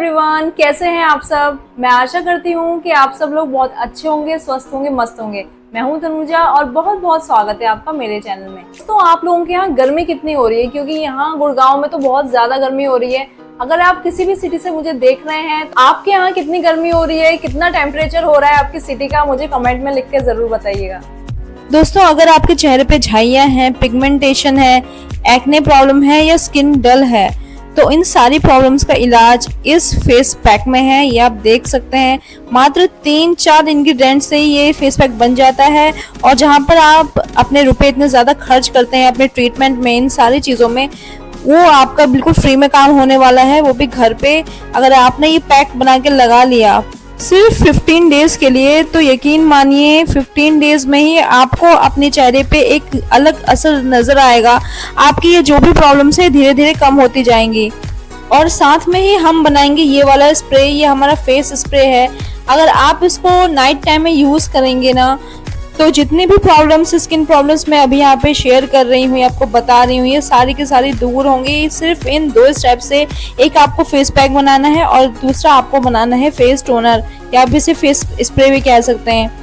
Everyone, कैसे हैं आप सब। मैं आशा करती हूँ कि आप सब लोग बहुत अच्छे होंगे, स्वस्थ होंगे, मस्त होंगे। मैं हूँ तनुजा और बहुत बहुत स्वागत है आपका मेरे चैनल में। तो आप लोगों के यहाँ गर्मी कितनी हो रही है, क्योंकि यहाँ गुड़गांव में तो बहुत ज्यादा गर्मी हो रही है। अगर आप किसी भी सिटी से मुझे देख रहे हैं, आपके यहाँ कितनी गर्मी हो रही है, कितना टेम्परेचर हो रहा है आपकी सिटी का, मुझे कमेंट में लिख के जरूर बताइएगा। दोस्तों, अगर आपके चेहरे पे झाइयाँ हैं, पिगमेंटेशन है, एक्ने प्रॉब्लम है या स्किन डल है, तो इन सारी प्रॉब्लम्स का इलाज इस फेस पैक में है। ये आप देख सकते हैं, मात्र 3-4 इंग्रेडिएंट से ये फेस पैक बन जाता है। और जहाँ पर आप अपने रुपए इतने ज़्यादा खर्च करते हैं अपने ट्रीटमेंट में, इन सारी चीज़ों में, वो आपका बिल्कुल फ्री में काम होने वाला है, वो भी घर पे। अगर आपने ये पैक बना के लगा लिया सिर्फ 15 डेज के लिए, तो यकीन मानिए 15 डेज में ही आपको अपने चेहरे पे एक अलग असर नजर आएगा। आपकी ये जो भी प्रॉब्लम्स है धीरे धीरे कम होती जाएंगी। और साथ में ही हम बनाएंगे ये वाला स्प्रे। ये हमारा फेस स्प्रे है। अगर आप इसको नाइट टाइम में यूज करेंगे ना, तो जितनी भी प्रॉब्लम्स, स्किन प्रॉब्लम्स मैं अभी यहाँ पे शेयर कर रही हूँ, आपको बता रही हूँ, ये सारी की सारी दूर होंगी सिर्फ इन 2 स्टेप से। एक आपको फेस पैक बनाना है और दूसरा आपको बनाना है फेस टोनर, या आप इसे फेस स्प्रे भी कह सकते हैं।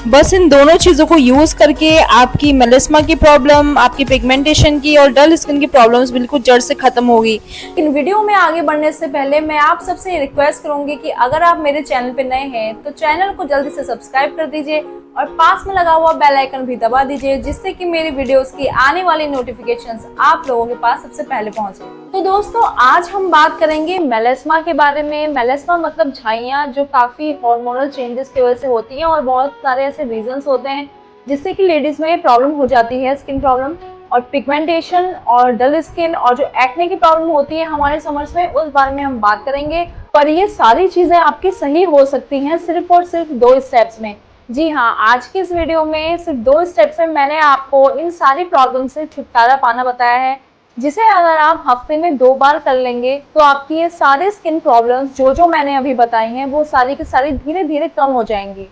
बस इन दोनों चीज़ों को यूज़ करके आपकी मेलास्मा की प्रॉब्लम, आपकी पिगमेंटेशन की और डल स्किन की प्रॉब्लम्स बिल्कुल जड़ से खत्म होगी। इन वीडियो में आगे बढ़ने से पहले मैं आप सबसे रिक्वेस्ट करूंगी कि अगर आप मेरे चैनल पे नए हैं तो चैनल को जल्दी से सब्सक्राइब कर दीजिए और पास में लगा हुआ बेल आइकन भी दबा दीजिए, जिससे कि मेरी वीडियोस की आने वाली नोटिफिकेशंस आप लोगों के पास सबसे पहले पहुंचे। तो दोस्तों, आज हम बात करेंगे मेलास्मा के बारे में। मेलास्मा मतलब झाइयाँ, जो काफी हार्मोनल चेंजेस की वजह से होती हैं और बहुत सारे ऐसे रीजंस होते हैं जिससे कि लेडीज में प्रॉब्लम हो जाती है, स्किन प्रॉब्लम और पिगमेंटेशन और डल स्किन और जो एक्ने की प्रॉब्लम होती है हमारे समर्स में, उस बारे में हम बात करेंगे। पर ये सारी चीजें आपकी सही हो सकती हैं सिर्फ और सिर्फ 2 स्टेप्स में। जी हाँ, आज की इस वीडियो में सिर्फ 2 स्टेप्स में मैंने आपको इन सारी प्रॉब्लम से छुटकारा पाना बताया है, जिसे अगर आप हफ्ते में 2 बार कर लेंगे तो आपकी ये सारे स्किन प्रॉब्लम्स जो मैंने अभी बताई हैं वो सारी की सारी धीरे धीरे कम हो जाएंगी।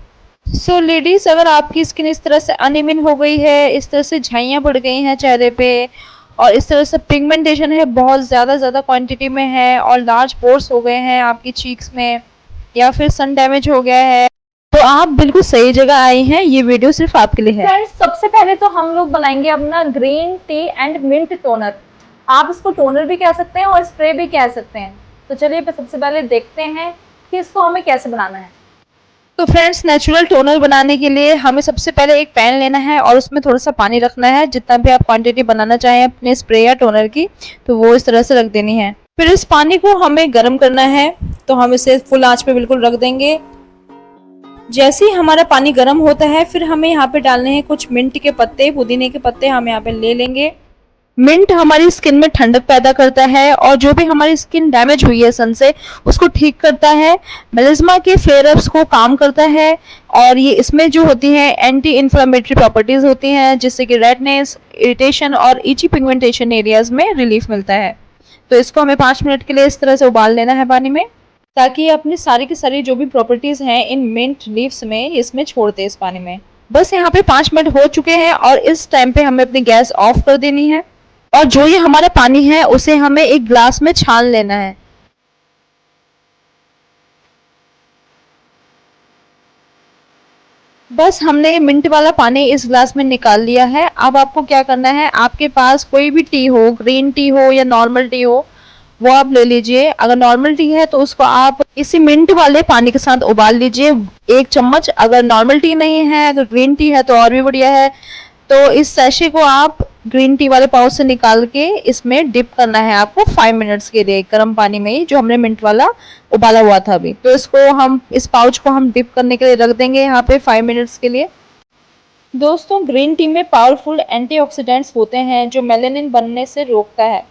सो लेडीज, अगर आपकी स्किन इस तरह से अनइवन हो गई है, इस तरह से झाइयाँ बढ़ गई हैं चेहरे पे, और इस तरह से पिगमेंटेशन है, बहुत ज़्यादा क्वांटिटी में है, और लार्ज पोर्स हो गए हैं आपकी चीक्स में, या फिर सन डैमेज हो गया है, तो आप बिल्कुल सही जगह आई हैं। ये वीडियो सिर्फ आपके लिए है। फ्रेंड्स, सबसे पहले तो हम लोग बनाएंगे अपना green tea and mint toner. आप इसको टोनर भी कह सकते हैं और स्प्रे भी कह सकते हैं। तो चलिए सबसे पहले देखते हैं कि इसको हमें कैसे बनाना है। तो फ्रेंड्स, नेचुरल टोनर बनाने के लिए हमें सबसे पहले एक पैन लेना है और उसमें थोड़ा सा पानी रखना है। जितना भी आप क्वांटिटी बनाना चाहें अपने स्प्रे या टोनर की, तो वो इस तरह से रख देनी है। फिर इस पानी को हमें गर्म करना है, तो हम इसे फुल आंच पे बिल्कुल रख देंगे। जैसे ही हमारा पानी गर्म होता है, फिर हमें यहाँ पे डालने हैं कुछ मिंट के पत्ते, पुदीने के पत्ते हम यहाँ पे ले लेंगे। मिंट हमारी स्किन में ठंडक पैदा करता है और जो भी हमारी स्किन डैमेज हुई है सन से, उसको ठीक करता है, मेलास्मा के फ्लेयर अप्स को काम करता है, और ये इसमें जो होती है एंटी इन्फ्लेमेटरी प्रॉपर्टीज होती हैं, जिससे कि रेडनेस, इरिटेशन और इची पिगमेंटेशन एरियाज में रिलीफ मिलता है। तो इसको हमें 5 मिनट के लिए इस तरह से उबाल लेना है पानी में, ताकि ये अपनी सारी की सारी जो भी प्रॉपर्टीज हैं इन मिंट लीव्स में, इसमें छोड़ दे इस पानी में। बस यहाँ पे 5 मिनट हो चुके हैं और इस टाइम पे हमें अपनी गैस ऑफ कर देनी है, और जो ये हमारा पानी है उसे हमें एक ग्लास में छान लेना है। बस हमने ये मिंट वाला पानी इस ग्लास में निकाल लिया है। अब आपको क्या करना है, आपके पास कोई भी टी हो, ग्रीन टी हो या नॉर्मल टी हो, वो आप ले लीजिए। अगर नॉर्मल टी है तो उसको आप इसी मिंट वाले पानी के साथ उबाल लीजिए 1 चम्मच। अगर नॉर्मल टी नहीं है तो ग्रीन टी है तो और भी बढ़िया है। तो इस सैशे को आप ग्रीन टी वाले पाउच से निकाल के इसमें डिप करना है आपको 5 मिनट्स के लिए, गर्म पानी में ही, जो हमने मिंट वाला उबाला हुआ था अभी। तो इसको हम, इस पाउच को हम डिप करने के लिए रख देंगे यहाँ पे 5 मिनट्स के लिए। दोस्तों, ग्रीन टी में पावरफुल एंटीऑक्सीडेंट्स होते हैं जो मेलानिन बनने से रोकता है,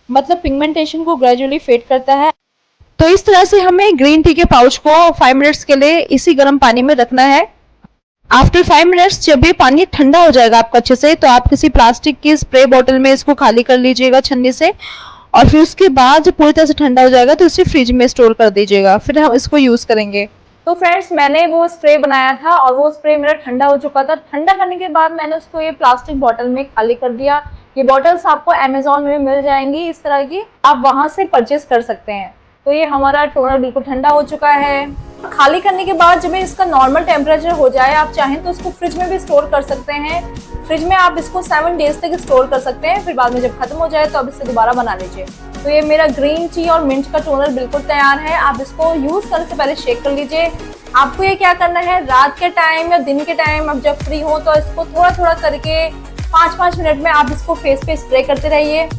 मतलब पिगमेंटेशन को ग्रेजुअली फेड करता है। तो इस तरह से हमें ग्रीन टी के पाउच को 5 मिनट्स के लिए इसी गर्म पानी में रखना है। आफ्टर 5 मिनट्स जब ये पानी ठंडा हो जाएगा आपका अच्छे से, तो आप किसी प्लास्टिक की स्प्रे बॉटल में इसको खाली कर लीजिएगा छन्नी से, और फिर उसके बाद जब पूरी तरह से ठंडा हो जाएगा तो इसे फ्रिज में स्टोर कर दीजिएगा। फिर हम इसको यूज करेंगे। तो फ्रेंड्स, मैंने वो स्प्रे बनाया था और वो स्प्रे मेरा ठंडा हो चुका था। ठंडा करने के बाद मैंने उसको ये प्लास्टिक बॉटल में खाली कर दिया। ये बॉटल्स आपको अमेजोन में मिल जाएंगी इस तरह की, आप वहां से परचेज कर सकते हैं। तो ये हमारा टोनर बिल्कुल ठंडा हो चुका है। खाली करने के बाद जब इसका नॉर्मल टेम्परेचर हो जाए, आप चाहें तो इसको फ्रिज में भी स्टोर कर सकते हैं। फ्रिज में आप इसको 7 डेज तक स्टोर कर सकते हैं, फिर बाद में जब खत्म हो जाए तो आप इसे दोबारा बना लीजिए। तो ये मेरा ग्रीन टी और मिंट का टोनर बिल्कुल तैयार है। आप इसको यूज करने से पहले शेक कर लीजिए। आपको ये क्या करना है, रात के टाइम या दिन के टाइम आप जब फ्री हो तो इसको थोड़ा थोड़ा करके 5-5 मिनट में आप इसको फेस पे स्प्रे करते रहिए।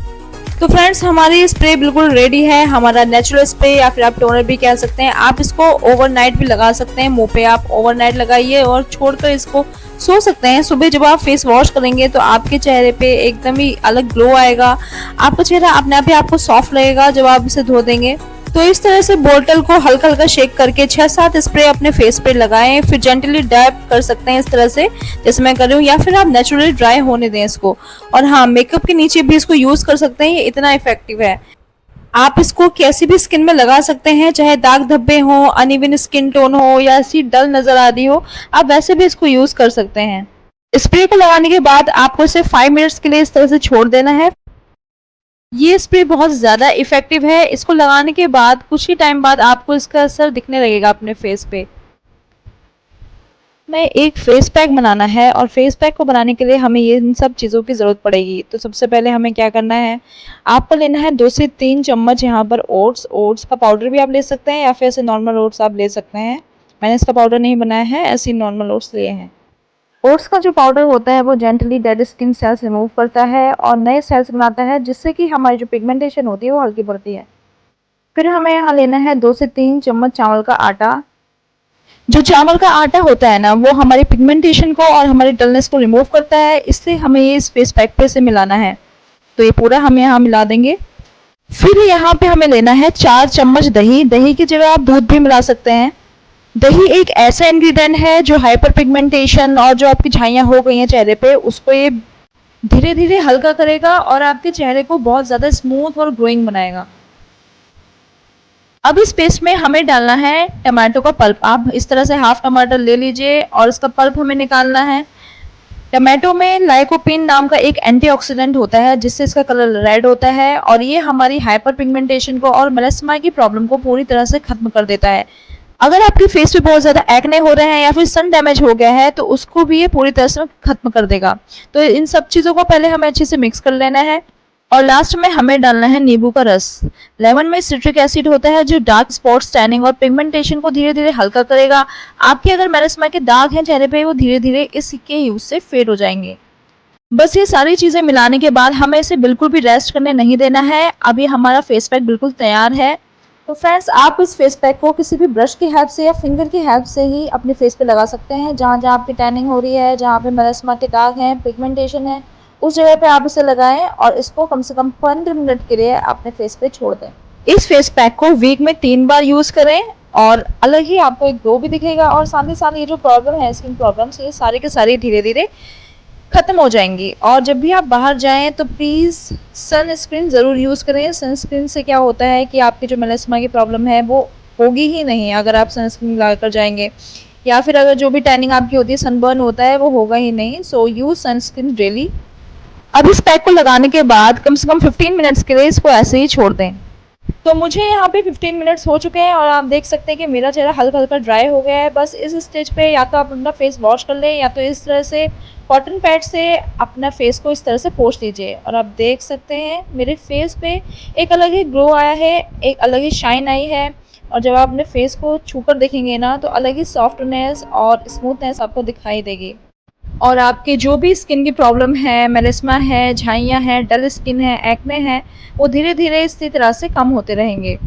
तो फ्रेंड्स, हमारी स्प्रे बिल्कुल रेडी है, हमारा नेचुरल स्प्रे या फिर आप टोनर भी कह सकते हैं। आप इसको ओवरनाइट भी लगा सकते हैं, मुंह पे आप ओवरनाइट लगाइए और छोड़कर इसको सो सकते हैं। सुबह जब आप फेस वॉश करेंगे तो आपके चेहरे पे एकदम ही अलग ग्लो आएगा, आपका चेहरा अपने आप ही आपको सॉफ्ट लगेगा जब आप इसे धो देंगे। तो इस तरह से बोतल को हल्का हल्का शेक करके 6-7 स्प्रे अपने फेस पे लगाएं, फिर जेंटली डैप कर सकते हैं इस तरह से जैसे मैं कर रही हूँ, या फिर आप नेचुरली ड्राई होने दें इसको। और हाँ, मेकअप के नीचे भी इसको यूज कर सकते हैं, ये इतना इफेक्टिव है। आप इसको कैसी भी स्किन में लगा सकते हैं, चाहे दाग धब्बे हो, अनइवन स्किन टोन हो या ऐसी डल नजर आ रही हो, आप वैसे भी इसको यूज कर सकते हैं। स्प्रे को लगाने के बाद आपको इसे 5 मिनट्स के लिए इस तरह से छोड़ देना है। ये स्प्रे बहुत ज़्यादा इफेक्टिव है। इसको लगाने के बाद कुछ ही टाइम बाद आपको इसका असर दिखने लगेगा अपने फेस पे। हमें एक फेस पैक बनाना है और फेस पैक को बनाने के लिए हमें ये इन सब चीज़ों की ज़रूरत पड़ेगी। तो सबसे पहले हमें क्या करना है, आपको लेना है 2 से 3 चम्मच यहाँ पर ओट्स का पाउडर भी आप ले सकते हैं या फिर ऐसे नॉर्मल ओट्स आप ले सकते हैं। मैंने इसका पाउडर नहीं बनाया है, ऐसे नॉर्मल ओट्स लिए हैं। ओट्स का जो पाउडर होता है वो gently dead skin cells remove करता है और नए सेल्स बनाता है, जिससे कि हमारी जो पिगमेंटेशन होती है वो हल्की पड़ती है। फिर हमें यहाँ लेना है 2 से 3 चम्मच चावल का आटा। जो चावल का आटा होता है ना, वो हमारी पिगमेंटेशन को और हमारी डलनेस को रिमूव करता है। इससे हमें ये इस फेस पैक पे से मिलाना है। तो ये पूरा हम यहाँ मिला देंगे। फिर यहाँ पे हमें लेना है 4 चम्मच दही। दही की जगह आप दूध भी मिला सकते हैं। दही एक ऐसा इंग्रेडिएंट है जो हाइपर पिगमेंटेशन और जो आपकी झाइयाँ हो गई हैं चेहरे पे, उसको ये धीरे धीरे हल्का करेगा और आपके चेहरे को बहुत ज़्यादा स्मूथ और ग्लोइंग बनाएगा। अब इस पेस्ट में हमें डालना है टमाटो का पल्प। आप इस तरह से हाफ टमाटर ले लीजिए और इसका पल्प हमें निकालना है। टमाटो में लाइकोपीन नाम का एक एंटीऑक्सीडेंट होता है, जिससे इसका कलर रेड होता है और ये हमारी हाइपर पिगमेंटेशन को और मेलास्मा की प्रॉब्लम को पूरी तरह से खत्म कर देता है। अगर आपके फेस पे बहुत ज़्यादा एक्ने हो रहे हैं या फिर सन डैमेज हो गया है तो उसको भी ये पूरी तरह से खत्म कर देगा। तो इन सब चीज़ों को पहले हमें अच्छे से मिक्स कर लेना है और लास्ट में हमें डालना है नींबू का रस। लेमन में सिट्रिक एसिड होता है जो डार्क स्पॉट्स, टैनिंग और पिगमेंटेशन को धीरे धीरे हल्का करेगा। आपके अगर मेलास्मा के दाग हैं चेहरे पे, वो धीरे धीरे इसके यूज से फेड हो जाएंगे। बस ये सारी चीज़ें मिलाने के बाद हमें इसे बिल्कुल भी रेस्ट करने नहीं देना है। अभी हमारा फेस पैक बिल्कुल तैयार है। तो फ्रेंड्स, आप इस फेस पैक को किसी भी ब्रश की हेल्प से या फिंगर की हेल्प से ही अपने फेस पे लगा सकते हैं। जहाँ जहाँ आपकी टैनिंग हो रही है, जहाँ पे मेलास्मा के दाग हैं, पिगमेंटेशन है, उस जगह पे आप इसे लगाएं और इसको कम से कम 15 मिनट के लिए अपने फेस पे छोड़ दें। इस फेस पैक को वीक में 3 बार यूज़ करें और अलग ही आपको एक ग्लो भी दिखेगा और साथ ही साथ ये जो प्रॉब्लम है, स्किन प्रॉब्लम्स, ये सारे के सारे धीरे धीरे ख़त्म हो जाएंगी। और जब भी आप बाहर जाएं तो प्लीज़ सनस्क्रीन ज़रूर यूज़ करें। सनस्क्रीन से क्या होता है कि आपकी जो मेलास्मा की प्रॉब्लम है वो होगी ही नहीं अगर आप सनस्क्रीन लगा कर जाएंगे, या फिर अगर जो भी टैनिंग आपकी होती है, सनबर्न होता है, वो होगा ही नहीं। So use sunscreen daily. अब इस पैक को लगाने के बाद कम से कम 15 मिनट्स के लिए इसको ऐसे ही छोड़ दें। तो मुझे यहाँ पे 15 मिनट्स हो चुके हैं और आप देख सकते हैं कि मेरा चेहरा हल्का हल्का ड्राई हो गया है। बस इस स्टेज पे या तो आप अपना फेस वॉश कर लें या तो इस तरह से कॉटन पैड से अपना फेस को इस तरह से पोंछ लीजिए। और आप देख सकते हैं मेरे फेस पे एक अलग ही ग्लो आया है, एक अलग ही शाइन आई है। और जब आप अपने फेस को छूकर देखेंगे ना तो अलग ही सॉफ्टनेस और स्मूथनेस आपको दिखाई देगी। और आपकी जो भी स्किन की प्रॉब्लम है, मेलास्मा है, झाइयाँ हैं, डल स्किन है, एक्ने हैं, वो धीरे धीरे इसी तरह से कम होते रहेंगे।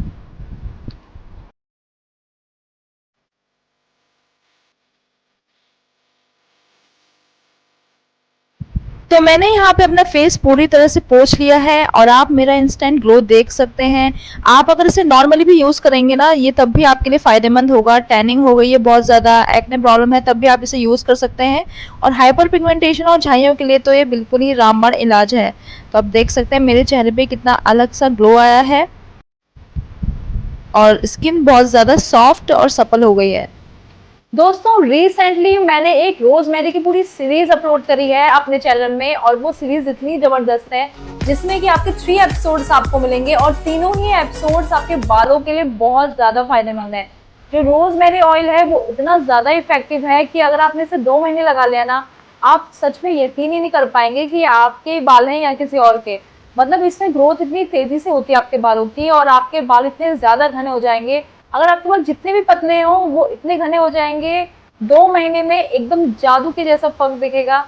तो मैंने यहाँ पे अपना फेस पूरी तरह से पोंछ लिया है और आप मेरा इंस्टेंट ग्लो देख सकते हैं। आप अगर इसे नॉर्मली भी यूज़ करेंगे ना, ये तब भी आपके लिए फ़ायदेमंद होगा। टैनिंग हो गई है बहुत ज़्यादा, एक्ने प्रॉब्लम है, तब भी आप इसे यूज़ कर सकते हैं। और हाइपर पिगमेंटेशन और झाइयों के लिए तो ये बिल्कुल ही रामबाण इलाज है। तो आप देख सकते हैं मेरे चेहरे पे कितना अलग सा ग्लो आया है और स्किन बहुत ज़्यादा सॉफ्ट और सपल हो गई है। दोस्तों रिसेंटली मैंने एक रोजमेरी की पूरी सीरीज अपलोड करी है अपने चैनल में, और वो सीरीज इतनी जबरदस्त है जिसमें कि आपके 3 एपिसोड्स आपको मिलेंगे, और तीनों ही एपिसोड्स आपके बालों के लिए बहुत ज्यादा फायदेमंद है। जो रोजमेरी ऑयल है वो इतना ज्यादा इफेक्टिव है कि अगर आपने इसे 2 महीने लगा लिया ना, आप सच में यकीन ही नहीं कर पाएंगे कि आपके बाल हैं या किसी और के। मतलब इसमें ग्रोथ इतनी तेजी से होती है आपके बालों की, और आपके बाल इतने ज्यादा घने हो जाएंगे। अगर आपके बाल जितने भी पतले हो वो इतने घने हो जाएंगे, 2 महीने में एकदम जादू के जैसा फर्क दिखेगा।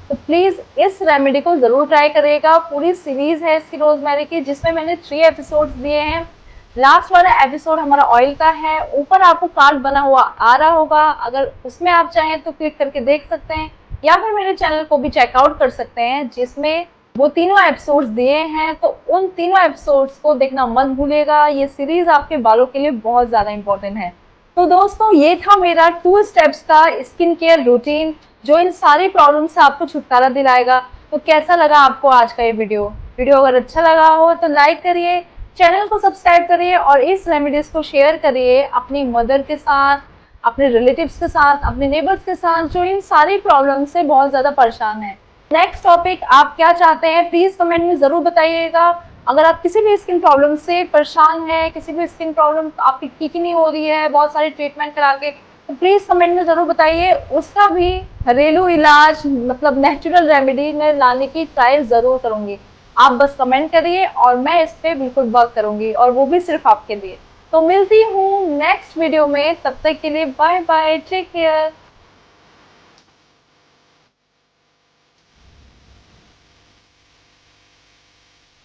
तो प्लीज इस रेमेडी को जरूर ट्राई करिएगा। पूरी सीरीज है इसकी रोजमेरी की, जिसमें मैंने 3 एपिसोड्स दिए हैं। लास्ट वाला एपिसोड हमारा ऑयल का है। ऊपर आपको कार्ड बना हुआ आ रहा होगा, अगर उसमें आप चाहें तो क्लिक करके देख सकते हैं, या फिर मेरे चैनल को भी चेकआउट कर सकते हैं जिसमें वो तीनों एपिसोड्स दिए हैं। तो उन तीनों एपिसोड्स को देखना मत भूलिएगा, ये सीरीज आपके बालों के लिए बहुत ज्यादा इंपॉर्टेंट है। तो दोस्तों ये था मेरा 2 स्टेप्स का स्किन केयर रूटीन, जो इन सारी प्रॉब्लम से आपको छुटकारा दिलाएगा। तो कैसा लगा आपको आज का ये वीडियो? अगर अच्छा लगा हो तो लाइक करिए, चैनल को सब्सक्राइब करिए, और इस रेमेडीज को शेयर करिए अपनी मदर के साथ, अपने रिलेटिव्स के साथ, अपने नेबर्स के साथ जो इन सारी प्रॉब्लम से बहुत ज्यादा परेशान है। नेक्स्ट टॉपिक आप क्या चाहते हैं प्लीज कमेंट में जरूर बताइएगा। अगर आप किसी भी स्किन प्रॉब्लम से परेशान हैं, किसी भी स्किन प्रॉब्लम आपकी ठीक ही नहीं हो रही है बहुत सारे ट्रीटमेंट करा के, तो प्लीज कमेंट में जरूर बताइए। उसका भी घरेलू इलाज मतलब नेचुरल रेमेडी में लाने की ट्राई जरूर करूंगी। आप बस कमेंट करिए और मैं इस पे बिल्कुल वर्क करूंगी, और वो भी सिर्फ आपके लिए। तो मिलती हूँ नेक्स्ट वीडियो में, तब तक के लिए बाय बाय, टेक केयर।